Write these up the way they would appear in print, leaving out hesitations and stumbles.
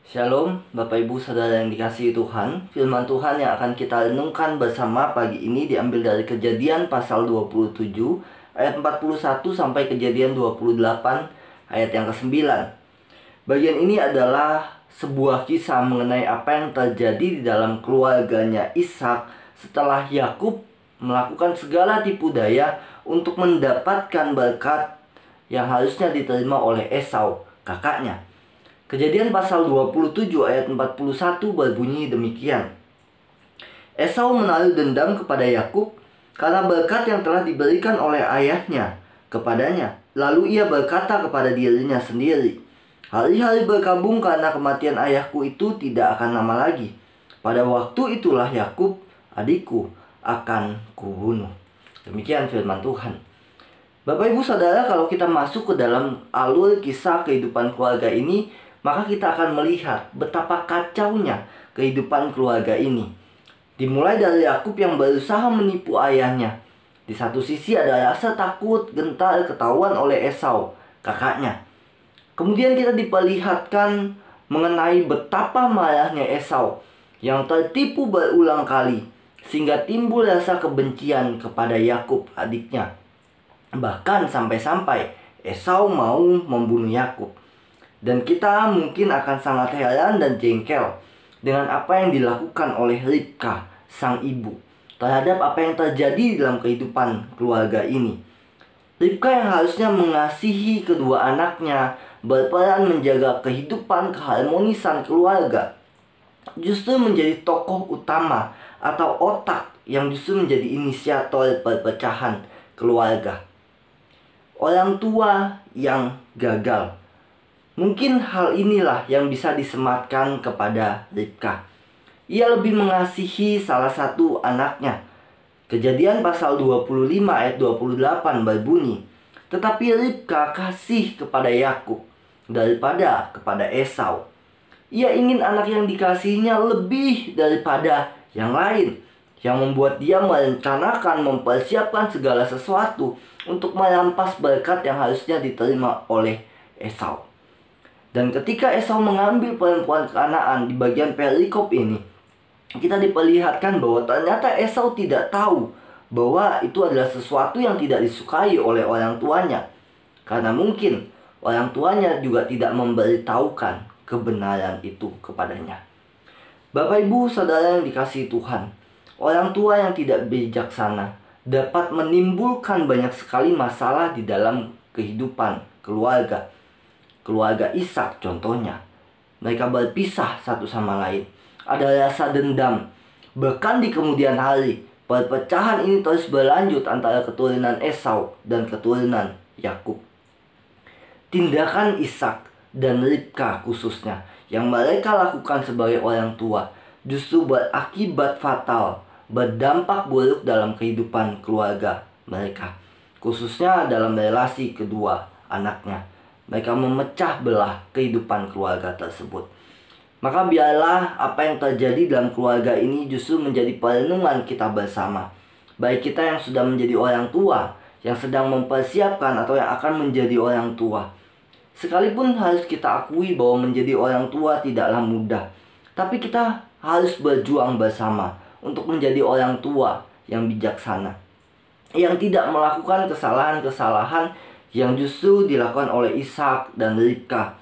Shalom, Bapak Ibu Saudara yang dikasihi Tuhan. Firman Tuhan yang akan kita renungkan bersama pagi ini diambil dari Kejadian pasal 27 ayat 41 sampai Kejadian 28 ayat yang ke-9. Bagian ini adalah sebuah kisah mengenai apa yang terjadi di dalam keluarganya Ishak setelah Yakub melakukan segala tipu daya untuk mendapatkan berkat yang harusnya diterima oleh Esau, kakaknya. Kejadian pasal 27 ayat 41 berbunyi demikian. Esau menaruh dendam kepada Yakub karena berkat yang telah diberikan oleh ayahnya kepadanya. Lalu ia berkata kepada dirinya sendiri, "Hari-hari berkabung karena kematian ayahku itu tidak akan lama lagi. Pada waktu itulah Yakub, adikku, akan kubunuh." Demikian firman Tuhan. Bapak Ibu Saudara, kalau kita masuk ke dalam alur kisah kehidupan keluarga ini, maka kita akan melihat betapa kacaunya kehidupan keluarga ini. Dimulai dari Yakub yang berusaha menipu ayahnya. Di satu sisi ada rasa takut, gentar ketahuan oleh Esau, kakaknya. Kemudian kita diperlihatkan mengenai betapa marahnya Esau yang tertipu berulang kali, sehingga timbul rasa kebencian kepada Yakub, adiknya. Bahkan sampai-sampai Esau mau membunuh Yakub. Dan kita mungkin akan sangat heran dan jengkel dengan apa yang dilakukan oleh Ribka, sang ibu, terhadap apa yang terjadi dalam kehidupan keluarga ini. Ribka yang harusnya mengasihi kedua anaknya, berperan menjaga kehidupan keharmonisan keluarga, justru menjadi tokoh utama atau otak yang justru menjadi inisiator perpecahan keluarga. Orang tua yang gagal. Mungkin hal inilah yang bisa disematkan kepada Ribka. Ia lebih mengasihi salah satu anaknya. Kejadian pasal 25 ayat 28 berbunyi, "Tetapi Ribka kasih kepada Yakub daripada kepada Esau." Ia ingin anak yang dikasihinya lebih daripada yang lain, yang membuat dia merencanakan, mempersiapkan segala sesuatu untuk merampas berkat yang harusnya diterima oleh Esau. Dan ketika Esau mengambil perempuan Kanaan di bagian perikop ini, kita diperlihatkan bahwa ternyata Esau tidak tahu bahwa itu adalah sesuatu yang tidak disukai oleh orang tuanya. Karena mungkin orang tuanya juga tidak memberitahukan kebenaran itu kepadanya. Bapak Ibu Saudara yang dikasihi Tuhan, orang tua yang tidak bijaksana dapat menimbulkan banyak sekali masalah di dalam kehidupan keluarga. Keluarga Ishak contohnya, mereka berpisah satu sama lain. Ada rasa dendam. Bahkan di kemudian hari, perpecahan ini terus berlanjut antara keturunan Esau dan keturunan Yakub. Tindakan Ishak dan Ribka khususnya yang mereka lakukan sebagai orang tua justru berakibat fatal, berdampak buruk dalam kehidupan keluarga mereka, khususnya dalam relasi kedua anaknya. Mereka memecah belah kehidupan keluarga tersebut. Maka biarlah apa yang terjadi dalam keluarga ini justru menjadi perenungan kita bersama. Baik kita yang sudah menjadi orang tua, yang sedang mempersiapkan atau yang akan menjadi orang tua. Sekalipun harus kita akui bahwa menjadi orang tua tidaklah mudah, tapi kita harus berjuang bersama untuk menjadi orang tua yang bijaksana, yang tidak melakukan kesalahan-kesalahan yang justru dilakukan oleh Ishak dan Ribka,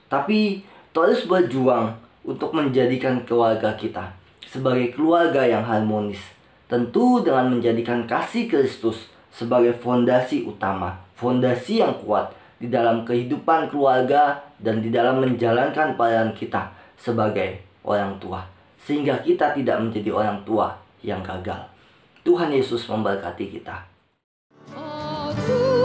tapi terus berjuang untuk menjadikan keluarga kita sebagai keluarga yang harmonis, tentu dengan menjadikan kasih Kristus sebagai fondasi utama, fondasi yang kuat di dalam kehidupan keluarga dan di dalam menjalankan peran kita sebagai orang tua, sehingga kita tidak menjadi orang tua yang gagal. Tuhan Yesus memberkati kita. Oh, Tuhan.